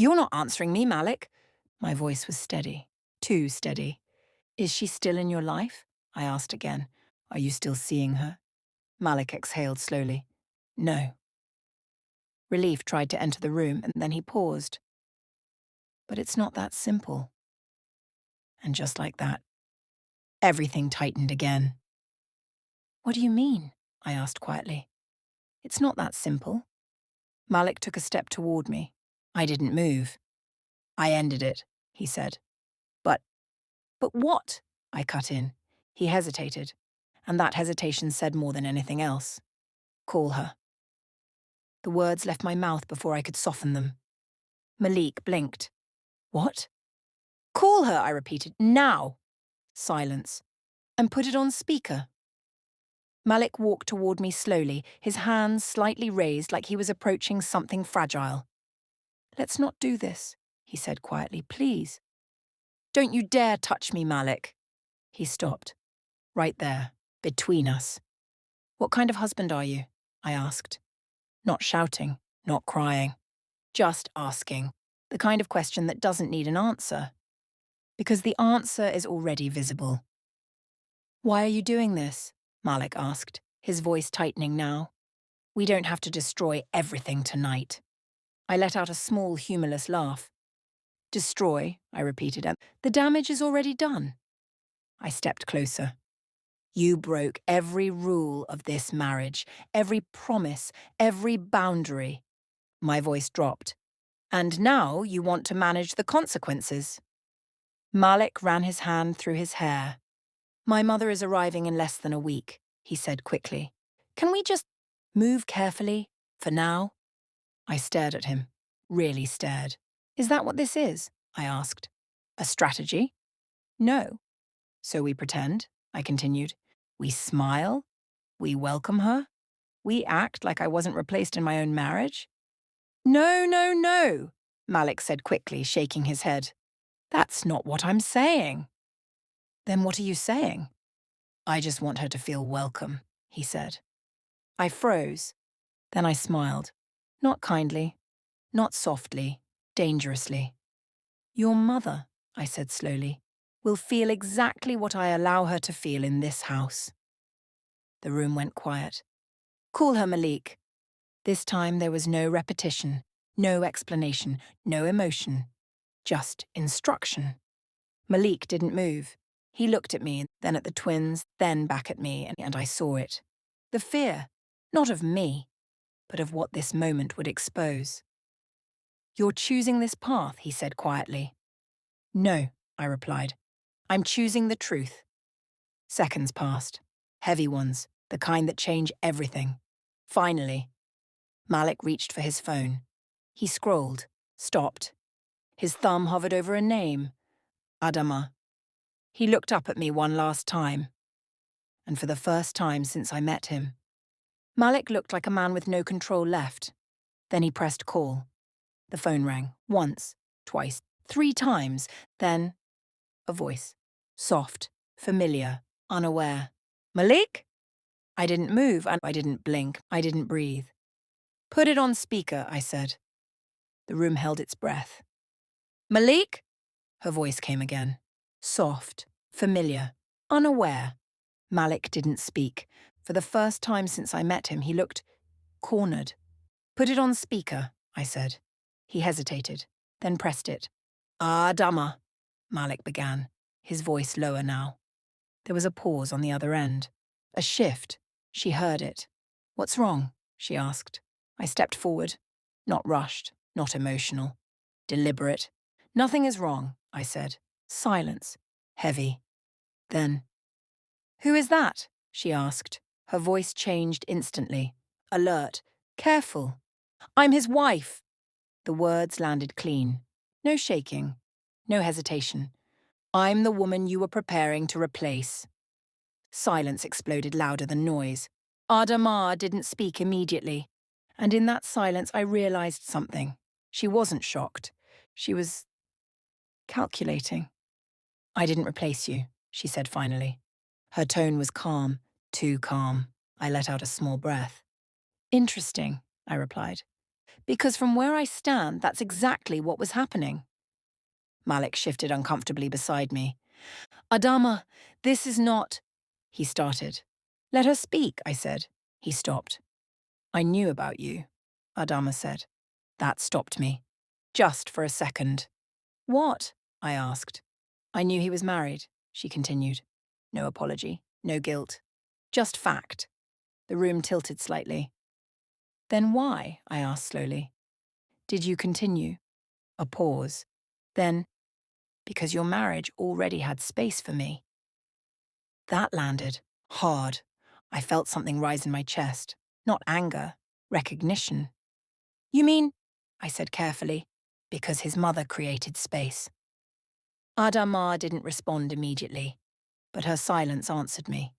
You're not answering me, Malik. My voice was steady, too steady. Is she still in your life? I asked again. Are you still seeing her? Malik exhaled slowly. No. Relief tried to enter the room, and then he paused. But it's not that simple. And just like that, everything tightened again. What do you mean? I asked quietly. It's not that simple. Malik took a step toward me. I didn't move. I ended it, he said. But what? I cut in. He hesitated, and that hesitation said more than anything else. Call her. The words left my mouth before I could soften them. Malik blinked. What? Call her, I repeated. Now. Silence. And put it on speaker. Malik walked toward me slowly, his hands slightly raised like he was approaching something fragile. Let's not do this, he said quietly, please. Don't you dare touch me, Malik. He stopped. Right there, between us. What kind of husband are you? I asked. Not shouting, not crying. Just asking. The kind of question that doesn't need an answer. Because the answer is already visible. Why are you doing this? Malik asked, his voice tightening now. We don't have to destroy everything tonight. I let out a small, humorless laugh. Destroy, I repeated. The damage is already done. I stepped closer. You broke every rule of this marriage, every promise, every boundary. My voice dropped. And now you want to manage the consequences. Malik ran his hand through his hair. My mother is arriving in less than a week, he said quickly. Can we just move carefully, for now? I stared at him, really stared. Is that what this is? I asked. A strategy? No. So we pretend, I continued. We smile. We welcome her. We act like I wasn't replaced in my own marriage. No, no, no, Malik said quickly, shaking his head. That's not what I'm saying. Then what are you saying? I just want her to feel welcome, he said. I froze. Then I smiled. Not kindly, not softly, dangerously. Your mother, I said slowly, will feel exactly what I allow her to feel in this house. The room went quiet. Call her Malik. This time there was no repetition, no explanation, no emotion, just instruction. Malik didn't move. He looked at me, then at the twins, then back at me, and I saw it. The fear, not of me, but of what this moment would expose. You're choosing this path, he said quietly. No, I replied. I'm choosing the truth. Seconds passed. Heavy ones, the kind that change everything. Finally, Malik reached for his phone. He scrolled, stopped. His thumb hovered over a name. Adama. He looked up at me one last time. And for the first time since I met him. Malik looked like a man with no control left. Then he pressed call. The phone rang, once, twice, 3 times. Then, a voice. Soft, familiar, unaware. Malik? I didn't move, and I didn't blink. I didn't breathe. Put it on speaker, I said. The room held its breath. Malik? Her voice came again. Soft, familiar, unaware. Malik didn't speak. For the first time since I met him, he looked cornered. Put it on speaker, I said. He hesitated, then pressed it. Adama, Malik began, his voice lower now. There was a pause on the other end. A shift. She heard it. What's wrong? She asked. I stepped forward. Not rushed, not emotional. Deliberate. Nothing is wrong, I said. Silence. Heavy. Then, who is that? She asked. Her voice changed instantly. Alert. Careful. I'm his wife. The words landed clean. No shaking. No hesitation. I'm the woman you were preparing to replace. Silence exploded louder than noise. Adama didn't speak immediately. And in that silence I realized something. She wasn't shocked. She was calculating. I didn't replace you, she said finally. Her tone was calm, too calm. I let out a small breath. Interesting, I replied. Because from where I stand, that's exactly what was happening. Malik shifted uncomfortably beside me. Adama, this is not... He started. Let her speak, I said. He stopped. I knew about you, Adama said. That stopped me. Just for a second. What? I asked. I knew he was married, she continued. No apology, no guilt. Just fact. The room tilted slightly. Then why? I asked slowly. Did you continue? A pause. Then, because your marriage already had space for me. That landed. Hard. I felt something rise in my chest. Not anger. Recognition. You mean, I said carefully, because his mother created space. Adama didn't respond immediately, but her silence answered me.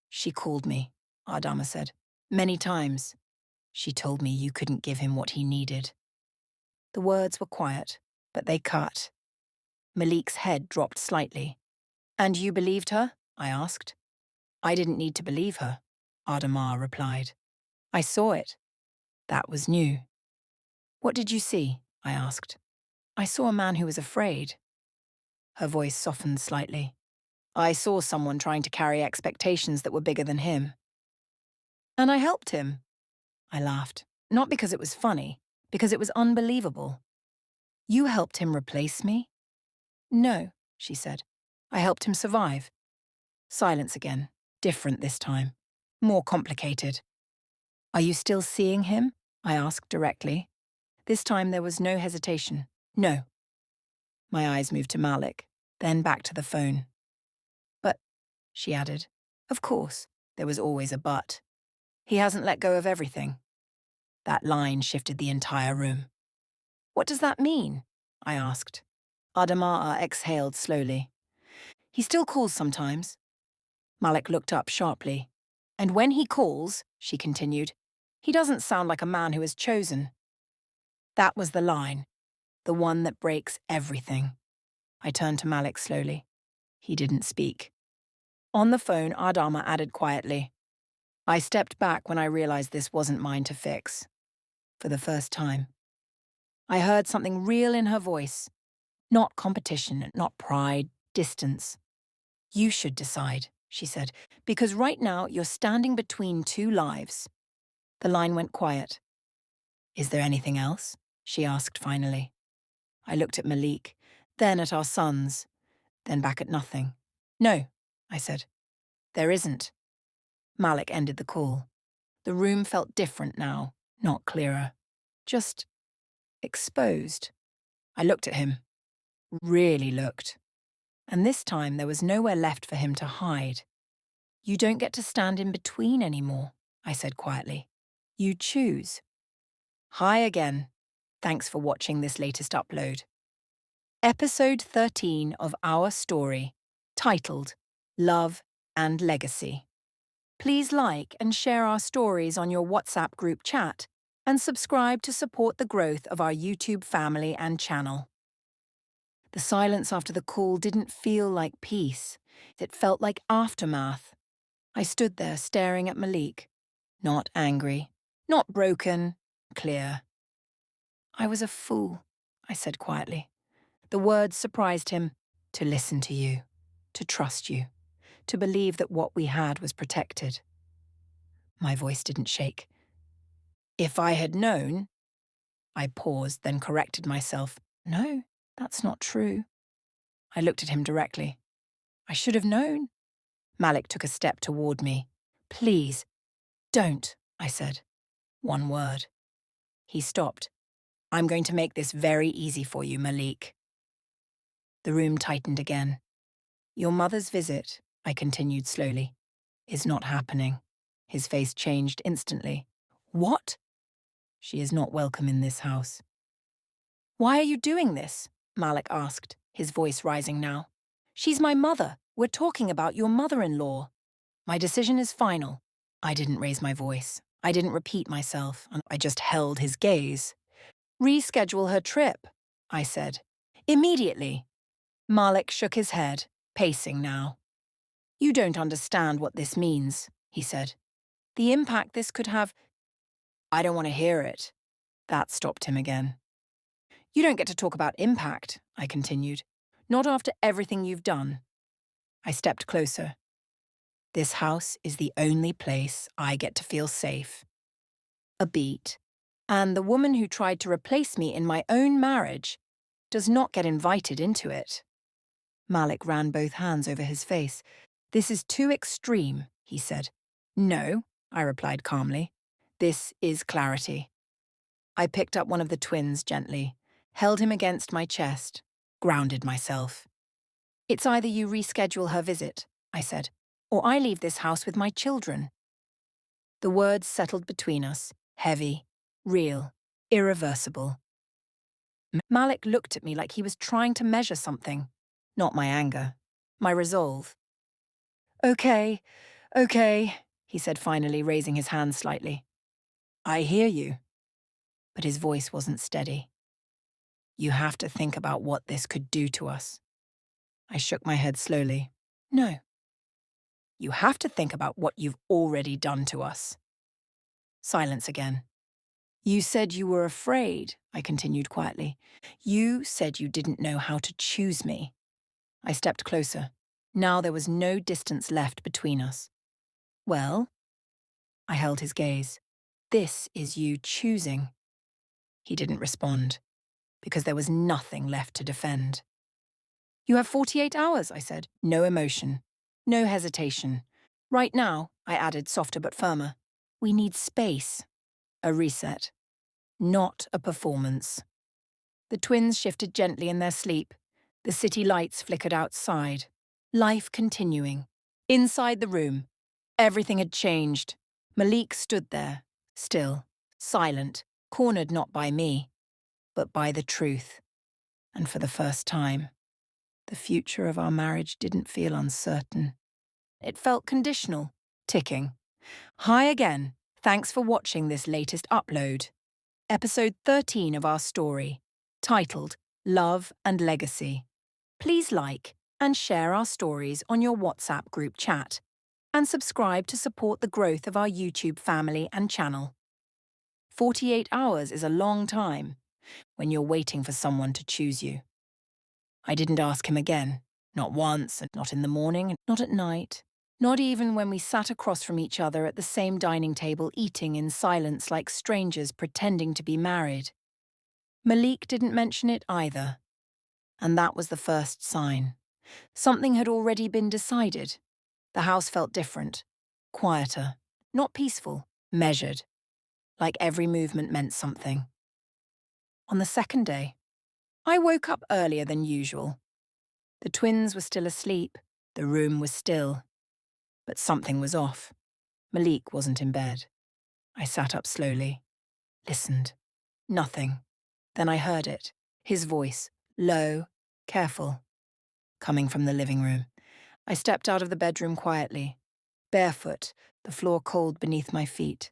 She called me, Adama said. Many times. She told me you couldn't give him what he needed. The words were quiet, but they cut. Malik's head dropped slightly. And you believed her? I asked. I didn't need to believe her, Adama replied. I saw it. That was new. What did you see? I asked. I saw a man who was afraid. Her voice softened slightly. I saw someone trying to carry expectations that were bigger than him. And I helped him. I laughed. Not because it was funny, because it was unbelievable. You helped him replace me? No, she said. I helped him survive. Silence again. Different this time. More complicated. Are you still seeing him? I asked directly. This time there was no hesitation. No. My eyes moved to Malik, then back to the phone. But, she added, of course, there was always a but. He hasn't let go of everything. That line shifted the entire room. What does that mean? I asked. Adama exhaled slowly. He still calls sometimes. Malik looked up sharply. And when he calls, she continued, he doesn't sound like a man who has chosen. That was the line, the one that breaks everything. I turned to Malik slowly. He didn't speak. On the phone, Adama added quietly. I stepped back when I realized this wasn't mine to fix. For the first time. I heard something real in her voice. Not competition, not pride, distance. You should decide, she said, because right now you're standing between two lives. The line went quiet. Is there anything else? She asked finally. I looked at Malik, then at our sons, then back at nothing. No, I said. There isn't. Malik ended the call. The room felt different now, not clearer. Just exposed. I looked at him. Really looked. And this time there was nowhere left for him to hide. You don't get to stand in between anymore, I said quietly. You choose. Hi again. Thanks for watching this latest upload. Episode 13 of our story, titled Love and Legacy. Please like and share our stories on your WhatsApp group chat and subscribe to support the growth of our YouTube family and channel. The silence after the call didn't feel like peace. It felt like aftermath. I stood there staring at Malik. Not angry, not broken, clear. I was a fool, I said quietly. The words surprised him. To listen to you, to trust you, to believe that what we had was protected. My voice didn't shake. If I had known... I paused, then corrected myself. No, that's not true. I looked at him directly. I should have known. Malik took a step toward me. Please, don't, I said. One word. He stopped. I'm going to make this very easy for you, Malik. The room tightened again. Your mother's visit, I continued slowly, is not happening. His face changed instantly. What? She is not welcome in this house. Why are you doing this? Malik asked, his voice rising now. She's my mother. We're talking about your mother-in-law. My decision is final. I didn't raise my voice. I didn't repeat myself, and I just held his gaze. Reschedule her trip, I said. Immediately. Malik shook his head, pacing now. You don't understand what this means, he said. The impact this could have... I don't want to hear it. That stopped him again. You don't get to talk about impact, I continued. Not after everything you've done. I stepped closer. This house is the only place I get to feel safe. A beat. And the woman who tried to replace me in my own marriage does not get invited into it. Malik ran both hands over his face. This is too extreme, he said. No, I replied calmly. This is clarity. I picked up one of the twins gently, held him against my chest, grounded myself. It's either you reschedule her visit, I said, or I leave this house with my children. The words settled between us, heavy, real, irreversible. Malik looked at me like he was trying to measure something. Not my anger, my resolve. Okay, he said finally, raising his hand slightly. I hear you. But his voice wasn't steady. You have to think about what this could do to us. I shook my head slowly. No. You have to think about what you've already done to us. Silence again. You said you were afraid, I continued quietly. You said you didn't know how to choose me. I stepped closer. Now there was no distance left between us. Well, I held his gaze. This is you choosing. He didn't respond, because there was nothing left to defend. You have 48 hours, I said. No emotion. No hesitation. Right now, I added, softer but firmer, we need space. A reset. Not a performance. The twins shifted gently in their sleep. The city lights flickered outside. Life continuing. Inside the room, everything had changed. Malik stood there, still, silent, cornered not by me, but by the truth. And for the first time, the future of our marriage didn't feel uncertain. It felt conditional, ticking. Hi again. Thanks for watching this latest upload. Episode 13 of our story, titled Love and Legacy. Please like and share our stories on your WhatsApp group chat, and subscribe to support the growth of our YouTube family and channel. 48 hours is a long time when you're waiting for someone to choose you. I didn't ask him again, not once, and not in the morning, not at night, not even when we sat across from each other at the same dining table eating in silence like strangers pretending to be married. Malik didn't mention it either. And that was the first sign. Something had already been decided. The house felt different, quieter, not peaceful, measured, like every movement meant something. On the second day, I woke up earlier than usual. The twins were still asleep, the room was still. But something was off. Malik wasn't in bed. I sat up slowly, listened. Nothing. Then I heard it, his voice, low, careful, coming from the living room. I stepped out of the bedroom quietly, barefoot, the floor cold beneath my feet.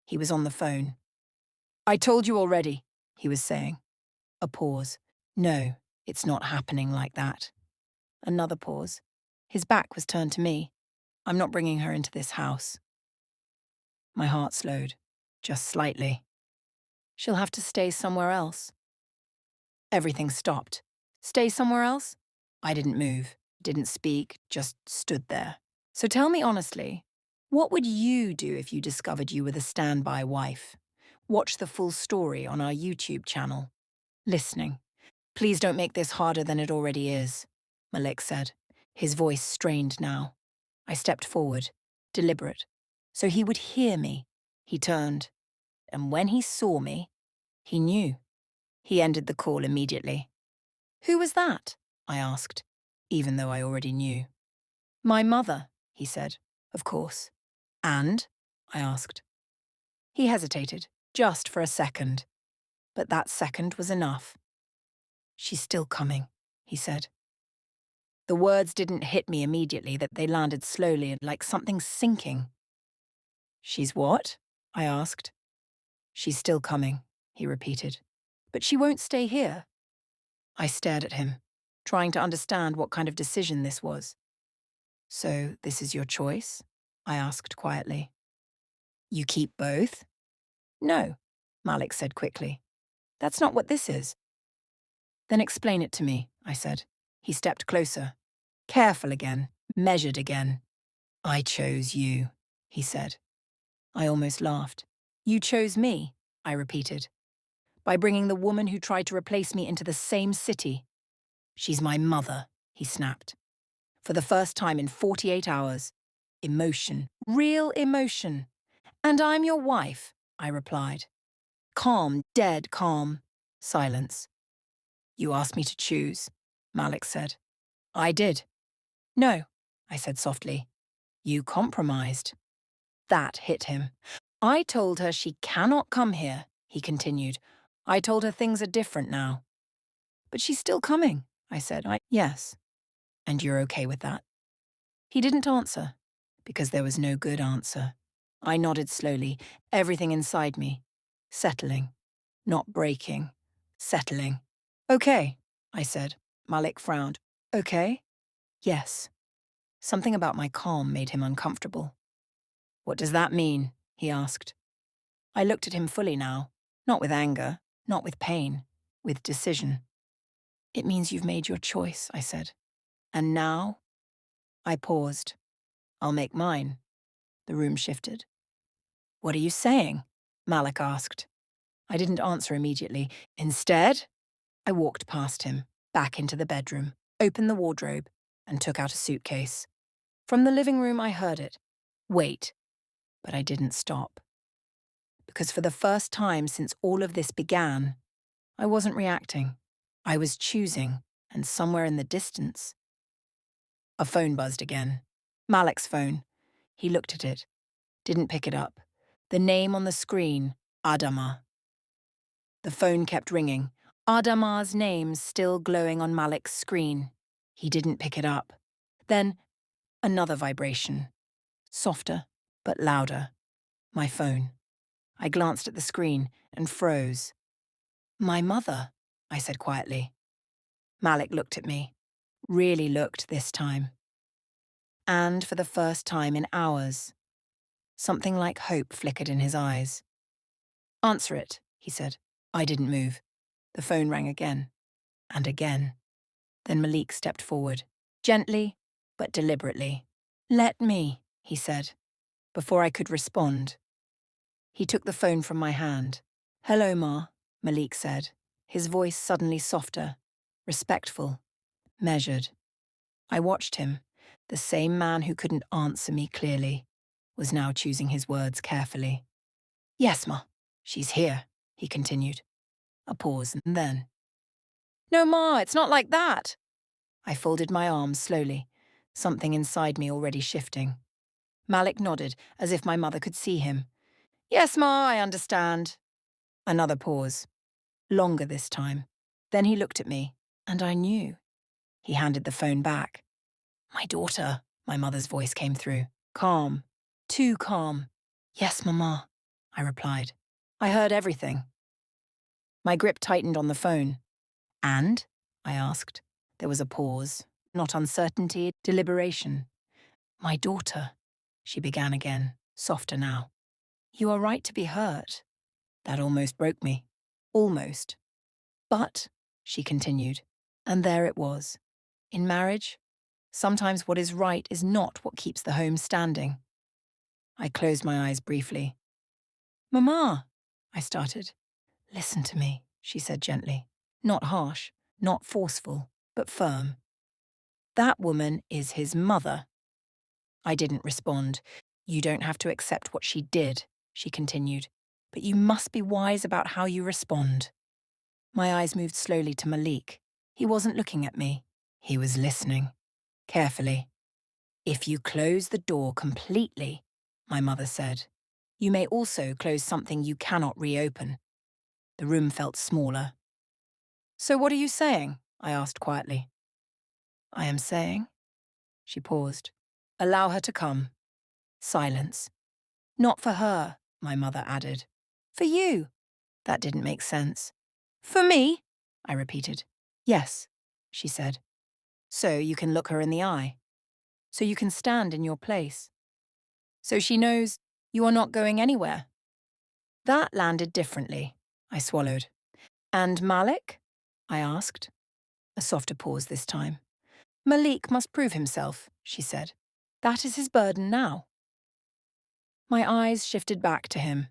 He was on the phone. I told you already, he was saying. A pause. No, it's not happening like that. Another pause. His back was turned to me. I'm not bringing her into this house. My heart slowed, just slightly. She'll have to stay somewhere else. Everything stopped. Stay somewhere else? I didn't move, didn't speak, just stood there. So tell me honestly, what would you do if you discovered you were the standby wife? Watch the full story on our YouTube channel. Listening. Please don't make this harder than it already is, Malik said, his voice strained now. I stepped forward, deliberate, so he would hear me. He turned, and when he saw me, he knew. He ended the call immediately. Who was that? I asked, even though I already knew. My mother, he said, of course. And? I asked. He hesitated, just for a second. But that second was enough. She's still coming, he said. The words didn't hit me immediately, that they landed slowly, like something sinking. She's what? I asked. She's still coming, he repeated. But she won't stay here. I stared at him, trying to understand what kind of decision this was. So this is your choice? I asked quietly. You keep both? No, Malik said quickly. That's not what this is. Then explain it to me, I said. He stepped closer. Careful again, measured again. I chose you, he said. I almost laughed. You chose me, I repeated, by bringing the woman who tried to replace me into the same city. She's my mother, he snapped. For the first time in 48 hours. Emotion, real emotion. And I'm your wife, I replied. Calm, dead calm. Silence. You asked me to choose, Malik said. I did. No, I said softly. You compromised. That hit him. I told her she cannot come here, he continued. I told her things are different now. But she's still coming, I said. Yes. And you're okay with that? He didn't answer, because there was no good answer. I nodded slowly, everything inside me. Settling. Not breaking. Settling. Okay, I said. Malik frowned. Okay? Yes. Something about my calm made him uncomfortable. What does that mean? He asked. I looked at him fully now, not with anger, not with pain, with decision. It means you've made your choice, I said. And now? I paused. I'll make mine. The room shifted. What are you saying? Malik asked. I didn't answer immediately. Instead, I walked past him, back into the bedroom, opened the wardrobe, and took out a suitcase. From the living room, I heard it. Wait. But I didn't stop. Because for the first time since all of this began, I wasn't reacting. I was choosing, and somewhere in the distance. A phone buzzed again. Malik's phone. He looked at it. Didn't pick it up. The name on the screen, Adama. The phone kept ringing. Adama's name still glowing on Malik's screen. He didn't pick it up. Then, another vibration. Softer, but louder. My phone. I glanced at the screen and froze. My mother, I said quietly. Malik looked at me. Really looked this time. And for the first time in hours, something like hope flickered in his eyes. Answer it, he said. I didn't move. The phone rang again. And again. Then Malik stepped forward. Gently, but deliberately. Let me, he said. Before I could respond. He took the phone from my hand. Hello, Ma, Malik said, his voice suddenly softer, respectful, measured. I watched him. The same man who couldn't answer me clearly was now choosing his words carefully. Yes, Ma, she's here, he continued. A pause, and then. No, Ma, it's not like that. I folded my arms slowly, something inside me already shifting. Malik nodded, as if my mother could see him. Yes, Ma, I understand. Another pause. Longer this time. Then he looked at me, and I knew. He handed the phone back. My daughter, my mother's voice came through. Calm. Too calm. Yes, Mama, I replied. I heard everything. My grip tightened on the phone. And? I asked. There was a pause. Not uncertainty, deliberation. My daughter, she began again, softer now. You are right to be hurt. That almost broke me. Almost. But, she continued, and there it was. In marriage, sometimes what is right is not what keeps the home standing. I closed my eyes briefly. Mama, I started. Listen to me, she said gently. Not harsh, not forceful, but firm. That woman is his mother. I didn't respond. You don't have to accept what she did, she continued, but you must be wise about how you respond. My eyes moved slowly to Malik. He wasn't looking at me. He was listening. Carefully. If you close the door completely, my mother said, you may also close something you cannot reopen. The room felt smaller. So what are you saying? I asked quietly. I am saying, she paused, allow her to come. Silence. Not for her, my mother added. For you. That didn't make sense. For me? I repeated. Yes, she said. So you can look her in the eye. So you can stand in your place. So she knows you are not going anywhere. That landed differently. I swallowed. And Malik? I asked. A softer pause this time. Malik must prove himself, she said. That is his burden now. My eyes shifted back to him.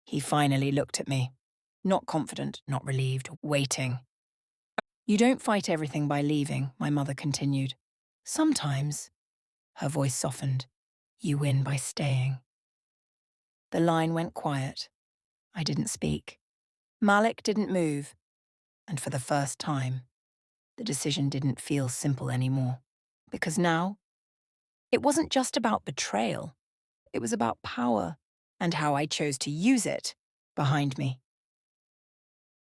He finally looked at me. Not confident, not relieved, waiting. You don't fight everything by leaving, my mother continued. Sometimes, her voice softened, you win by staying. The line went quiet. I didn't speak. Malik didn't move. And for the first time, the decision didn't feel simple anymore. Because now, it wasn't just about betrayal. It was about power and how I chose to use it behind me.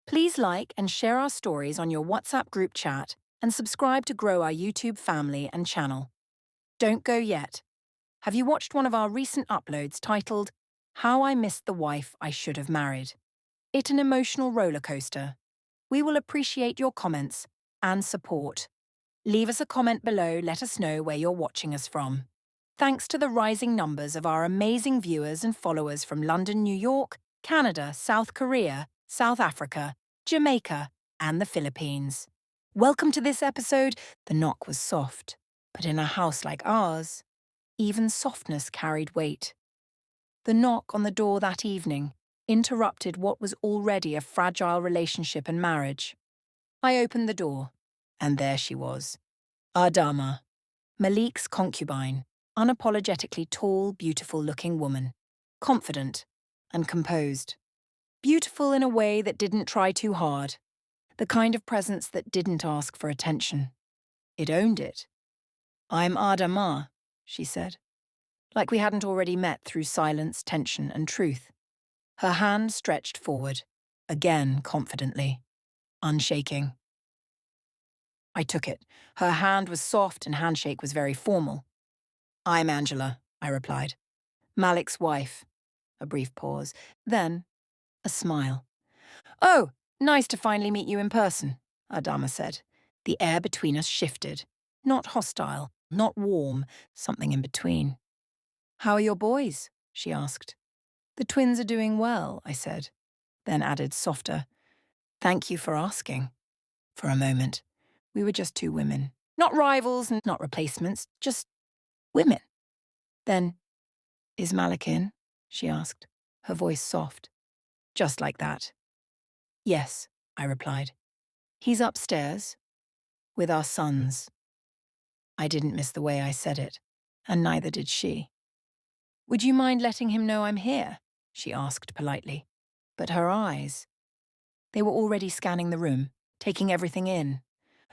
Please like and share our stories on your WhatsApp group chat and subscribe to grow our YouTube family and channel. Don't go yet. Have you watched one of our recent uploads titled, How I Missed the Wife I Should Have Married? It's an emotional roller coaster. We will appreciate your comments and support. Leave us a comment below, let us know where you're watching us from. Thanks to the rising numbers of our amazing viewers and followers from London, New York, Canada, South Korea, South Africa, Jamaica, and the Philippines. Welcome to this episode. The knock was soft, but in a house like ours, even softness carried weight. The knock on the door that evening interrupted what was already a fragile relationship and marriage. I opened the door, and there she was. Adama, Malik's concubine, unapologetically tall, beautiful-looking woman, confident and composed. Beautiful in a way that didn't try too hard, the kind of presence that didn't ask for attention. It owned it. I'm Adama, she said, like we hadn't already met through silence, tension, and truth. Her hand stretched forward, again confidently, unshaking. I took it. Her hand was soft and handshake was very formal. I'm Angela, I replied. Malik's wife. A brief pause. Then, a smile. Oh, nice to finally meet you in person, Adama said. The air between us shifted. Not hostile, not warm, something in between. How are your boys? She asked. The twins are doing well, I said, then added softer. Thank you for asking. For a moment, we were just two women. Not rivals and not replacements, just women. Then, is Malik in? She asked, her voice soft. Just like that. Yes, I replied. He's upstairs, with our sons. I didn't miss the way I said it, and neither did she. Would you mind letting him know I'm here? She asked politely. But her eyes, they were already scanning the room, taking everything in.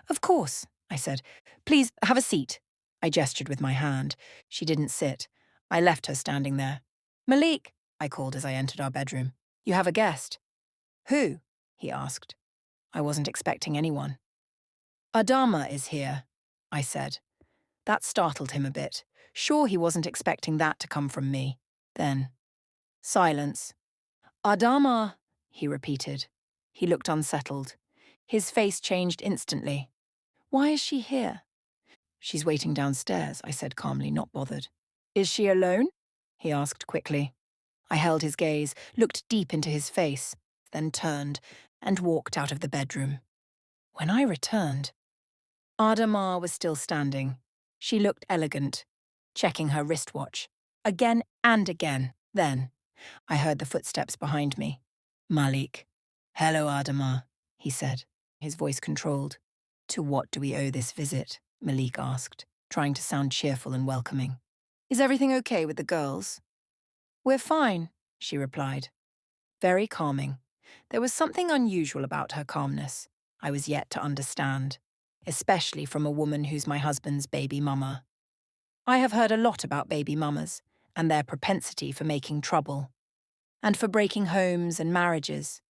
Of course, I said. Please, have a seat. I gestured with my hand. She didn't sit. I left her standing there. Malik, I called as I entered our bedroom. You have a guest. Who? He asked. I wasn't expecting anyone. Adama is here, I said. That startled him a bit. Sure, he wasn't expecting that to come from me. Then, silence. Adama, he repeated. He looked unsettled. His face changed instantly. Why is she here? She's waiting downstairs, I said calmly, not bothered. Is she alone? He asked quickly. I held his gaze, looked deep into his face, then turned and walked out of the bedroom. When I returned, Adama was still standing. She looked elegant, checking her wristwatch. Again and again. Then, I heard the footsteps behind me. Malik. Hello, Adama, he said, his voice controlled. To what do we owe this visit? Malik asked, trying to sound cheerful and welcoming. Is everything okay with the girls? We're fine, she replied. Very calming. There was something unusual about her calmness I was yet to understand, especially from a woman who's my husband's baby mama. I have heard a lot about baby mamas and their propensity for making trouble, and for breaking homes and marriages.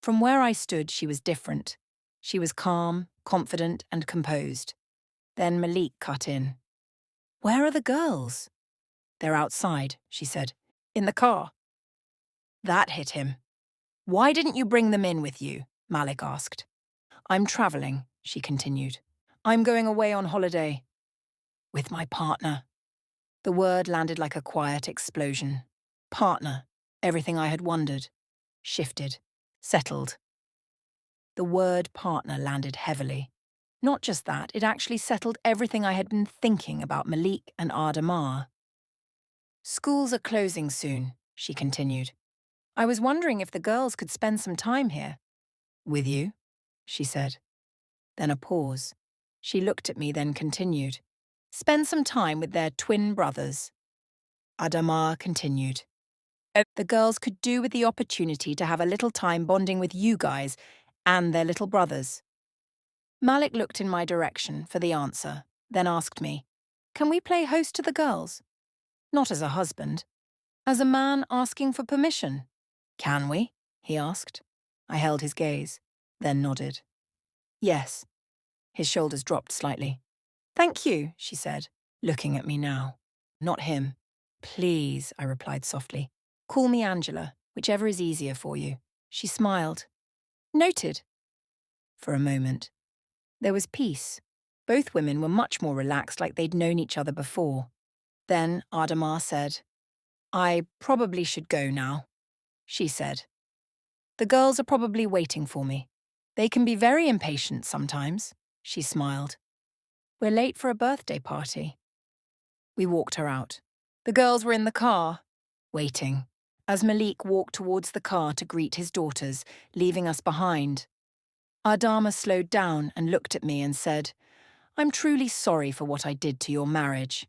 From where I stood, she was different. She was calm, confident, and composed. Then Malik cut in. Where are the girls? They're outside, she said. In the car. That hit him. Why didn't you bring them in with you? Malik asked. I'm traveling, she continued. I'm going away on holiday. With my partner. The word landed like a quiet explosion. Partner. Everything I had wondered. Shifted. Settled. The word partner landed heavily. Not just that, it actually settled everything I had been thinking about Malik and Adamar. Schools are closing soon, she continued. I was wondering if the girls could spend some time here. With you? She said. Then a pause. She looked at me, then continued. Spend some time with their twin brothers. Adamar continued. The girls could do with the opportunity to have a little time bonding with you guys and their little brothers. Malik looked in my direction for the answer, then asked me, Can we play host to the girls? Not as a husband. As a man asking for permission. Can we? He asked. I held his gaze, then nodded. Yes. His shoulders dropped slightly. Thank you, she said, looking at me now. Not him. Please, I replied softly. Call me Angela, whichever is easier for you. She smiled. Noted. For a moment. There was peace. Both women were much more relaxed, like they'd known each other before. Then Adamar said, I probably should go now, she said. The girls are probably waiting for me. They can be very impatient sometimes, she smiled. We're late for a birthday party. We walked her out. The girls were in the car, waiting, as Malik walked towards the car to greet his daughters, leaving us behind. Adama slowed down and looked at me and said, I'm truly sorry for what I did to your marriage.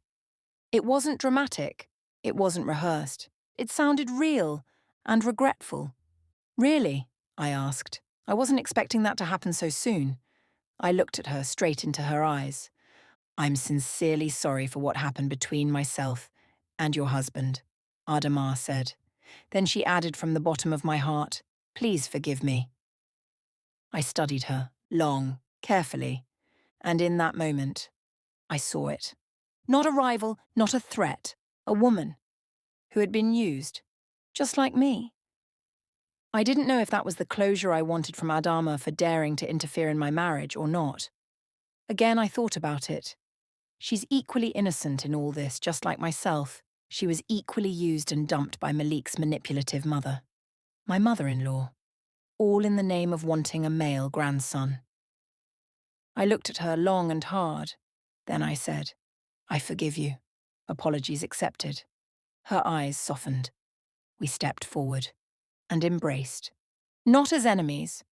It wasn't dramatic. It wasn't rehearsed. It sounded real and regretful. Really? I asked. I wasn't expecting that to happen so soon. I looked at her straight into her eyes. I'm sincerely sorry for what happened between myself and your husband, Adamar said. Then she added from the bottom of my heart, Please forgive me. I studied her, long, carefully, and in that moment, I saw it. Not a rival, not a threat, a woman who had been used, just like me. I didn't know if that was the closure I wanted from Adama for daring to interfere in my marriage or not. Again, I thought about it. She's equally innocent in all this, just like myself. She was equally used and dumped by Malik's manipulative mother. My mother-in-law. All in the name of wanting a male grandson. I looked at her long and hard. Then I said, I forgive you. Apologies accepted. Her eyes softened. We stepped forward and embraced. Not as enemies,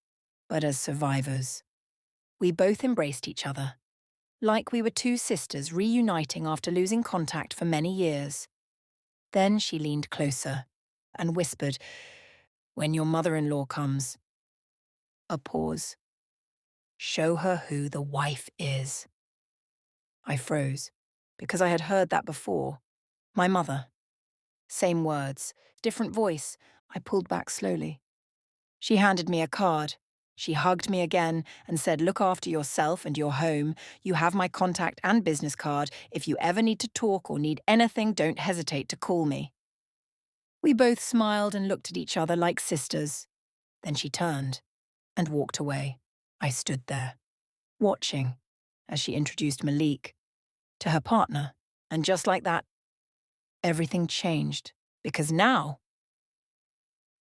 but as survivors. We both embraced each other, like we were two sisters reuniting after losing contact for many years. Then she leaned closer and whispered, When your mother-in-law comes. A pause. Show her who the wife is. I froze, because I had heard that before. My mother. Same words, different voice. I pulled back slowly. She handed me a card. She hugged me again and said, Look after yourself and your home. You have my contact and business card. If you ever need to talk or need anything, don't hesitate to call me. We both smiled and looked at each other like sisters. Then she turned and walked away. I stood there, watching, as she introduced Malik to her partner. And just like that, everything changed, because now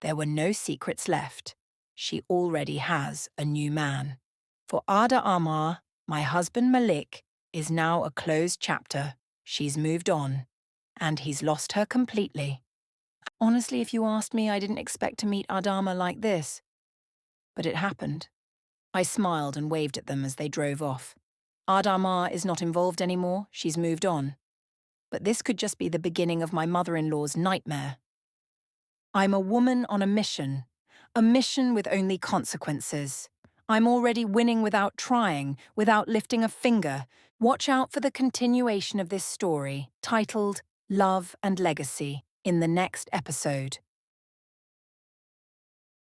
there were no secrets left. She already has a new man. For Ada Amar, my husband Malik, is now a closed chapter. She's moved on, and he's lost her completely. Honestly, if you asked me, I didn't expect to meet Adama like this. But it happened. I smiled and waved at them as they drove off. Adama is not involved anymore, she's moved on. But this could just be the beginning of my mother-in-law's nightmare. I'm a woman on a mission with only consequences. I'm already winning without trying, without lifting a finger. Watch out for the continuation of this story, titled Love and Legacy, in the next episode.